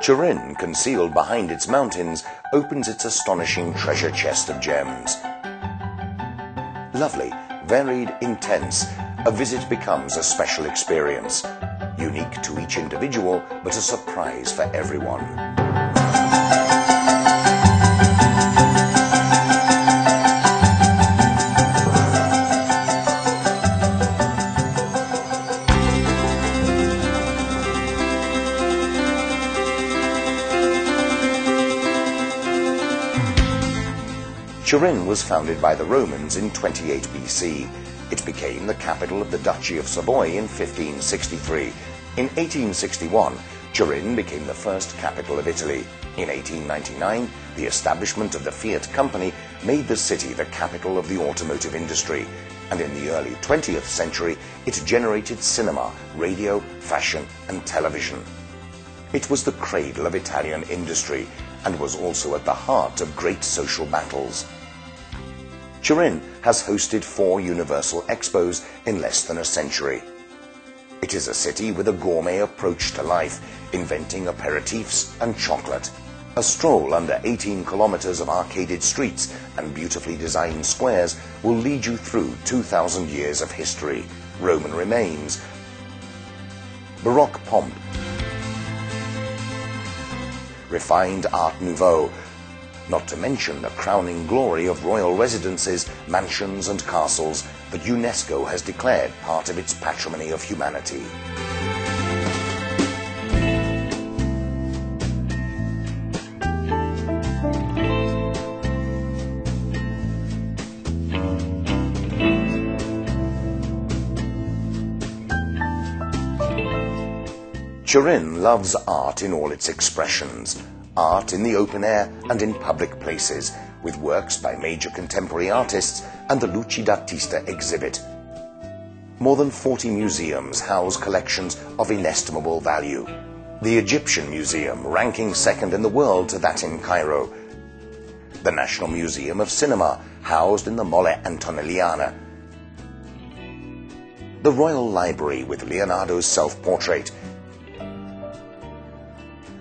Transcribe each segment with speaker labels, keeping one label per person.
Speaker 1: Turin, concealed behind its mountains, opens its astonishing treasure chest of gems. Lovely, varied, intense, a visit becomes a special experience, unique to each individual, but a surprise for everyone. Turin was founded by the Romans in 28 BC. It became the capital of the Duchy of Savoy in 1563. In 1861, Turin became the first capital of Italy. In 1899, the establishment of the Fiat Company made the city the capital of the automotive industry. And in the early 20th century, it generated cinema, radio, fashion, and television. It was the cradle of Italian industry and was also at the heart of great social battles. Turin has hosted 4 universal expos in less than a century. It is a city with a gourmet approach to life, inventing aperitifs and chocolate. A stroll under 18 kilometers of arcaded streets and beautifully designed squares will lead you through 2,000 years of history, Roman remains, Baroque pomp, refined Art Nouveau, not to mention the crowning glory of royal residences, mansions and castles that UNESCO has declared part of its patrimony of humanity. Turin loves art in all its expressions. Art in the open air and in public places, with works by major contemporary artists and the Luci d'Artista exhibit. More than 40 museums house collections of inestimable value. The Egyptian Museum, ranking second in the world to that in Cairo. The National Museum of Cinema, housed in the Mole Antonelliana. The Royal Library with Leonardo's self-portrait.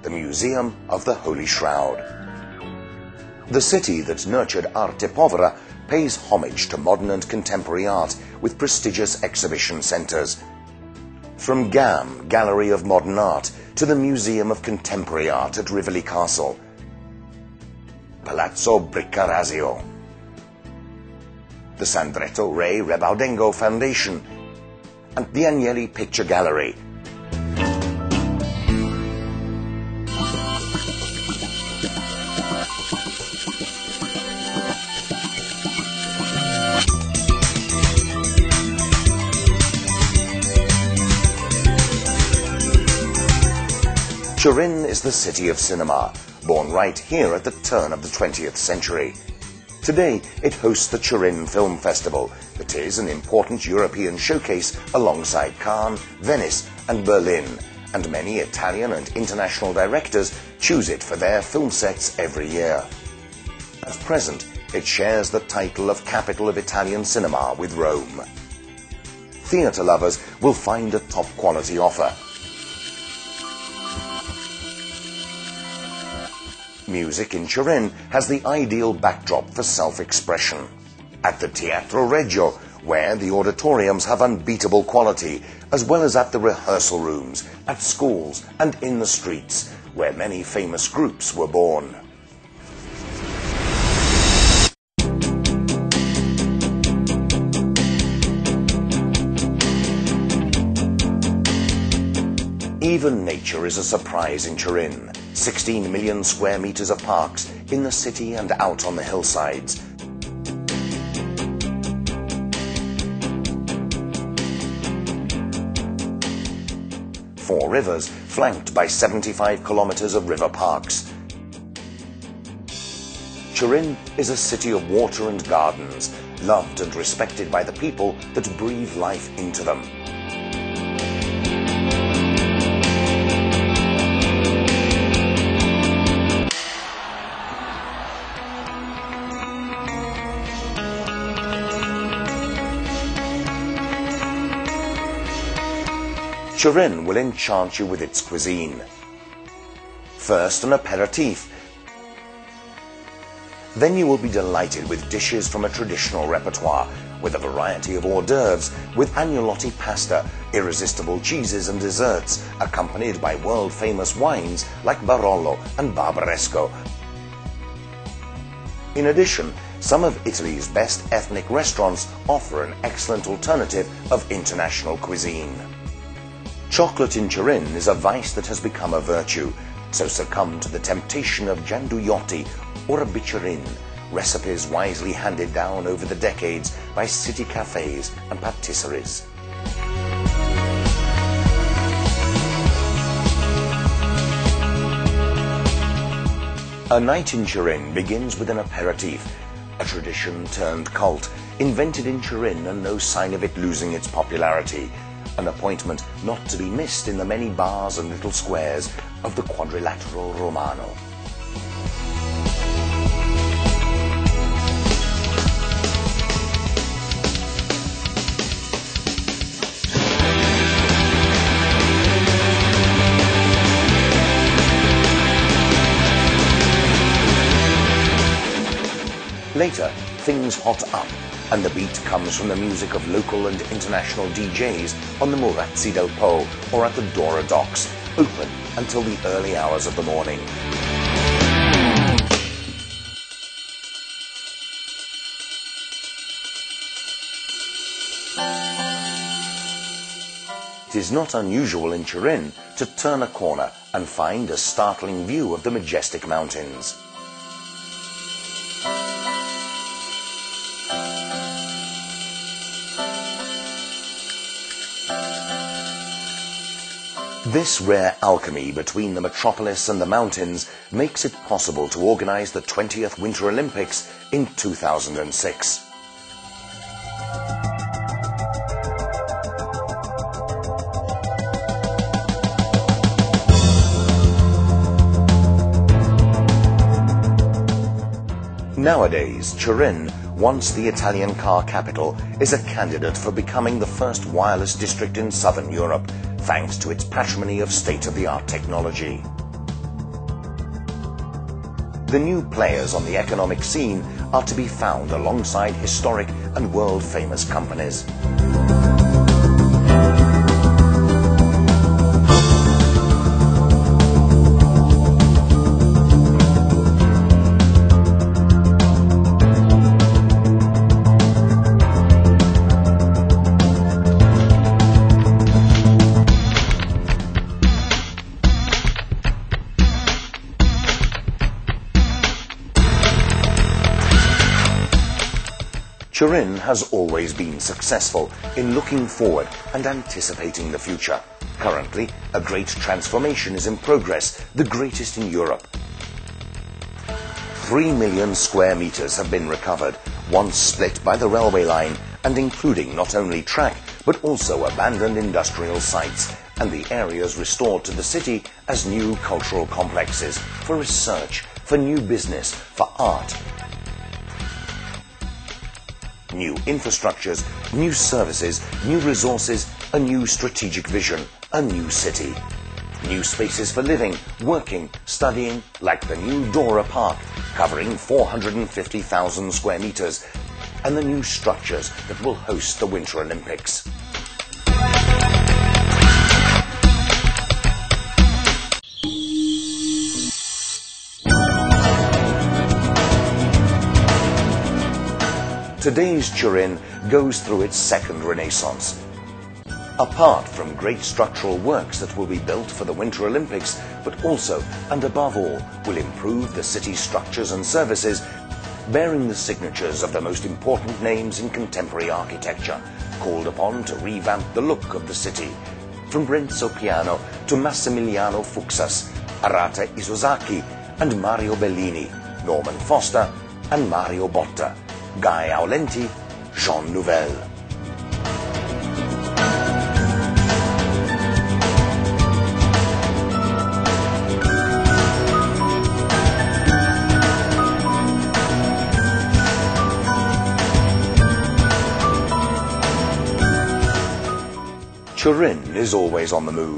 Speaker 1: The Museum of the Holy Shroud. The city that nurtured arte povera pays homage to modern and contemporary art with prestigious exhibition centres. From GAM, Gallery of Modern Art, to the Museum of Contemporary Art at Rivoli Castle, Palazzo Briccarazio, the Sandretto Re Rebaudengo Foundation, and the Agnelli Picture Gallery. Turin is the city of cinema, born right here at the turn of the 20th century. Today, it hosts the Turin Film Festival, that is an important European showcase alongside Cannes, Venice and Berlin, and many Italian and international directors choose it for their film sets every year. At present, it shares the title of Capital of Italian Cinema with Rome. Theatre lovers will find a top-quality offer. Music in Turin has the ideal backdrop for self-expression. At the Teatro Regio, where the auditoriums have unbeatable quality, as well as at the rehearsal rooms, at schools and in the streets, where many famous groups were born. Even nature is a surprise in Turin. 16 million square meters of parks in the city and out on the hillsides. Four rivers flanked by 75 kilometers of river parks. Turin is a city of water and gardens, loved and respected by the people that breathe life into them. Turin will enchant you with its cuisine. First, an aperitif. Then you will be delighted with dishes from a traditional repertoire, with a variety of hors d'oeuvres, with agnolotti pasta, irresistible cheeses and desserts, accompanied by world-famous wines like Barolo and Barbaresco. In addition, some of Italy's best ethnic restaurants offer an excellent alternative of international cuisine. Chocolate in Turin is a vice that has become a virtue, so succumb to the temptation of gianduiotti or a bicerin, recipes wisely handed down over the decades by city cafes and patisseries. A night in Turin begins with an aperitif, a tradition turned cult, invented in Turin and no sign of it losing its popularity. An appointment not to be missed in the many bars and little squares of the Quadrilatero Romano. Later, things hot up, and the beat comes from the music of local and international DJs on the Murazzi del Po or at the Dora docks, open until the early hours of the morning. It is not unusual in Turin to turn a corner and find a startling view of the majestic mountains. This rare alchemy between the metropolis and the mountains makes it possible to organize the 20th Winter Olympics in 2006. Nowadays, Turin, once the Italian car capital, is a candidate for becoming the first wireless district in southern Europe, thanks to its patrimony of state-of-the-art technology. The new players on the economic scene are to be found alongside historic and world-famous companies. Turin has always been successful in looking forward and anticipating the future. Currently, a great transformation is in progress, the greatest in Europe. 3 million square meters have been recovered, once split by the railway line, and including not only track, but also abandoned industrial sites, and the areas restored to the city as new cultural complexes, for research, for new business, for art. New infrastructures, new services, new resources, a new strategic vision, a new city. New spaces for living, working, studying, like the new Dora Park, covering 450,000 square meters, and the new structures that will host the Winter Olympics. Today's Turin goes through its second renaissance. Apart from great structural works that will be built for the Winter Olympics, but also, and above all, will improve the city's structures and services, bearing the signatures of the most important names in contemporary architecture, called upon to revamp the look of the city, from Renzo Piano to Massimiliano Fuxas, Arata Isozaki and Mario Bellini, Norman Foster and Mario Botta, Guy Aulenti, Jean Nouvel. Turin is always on the move.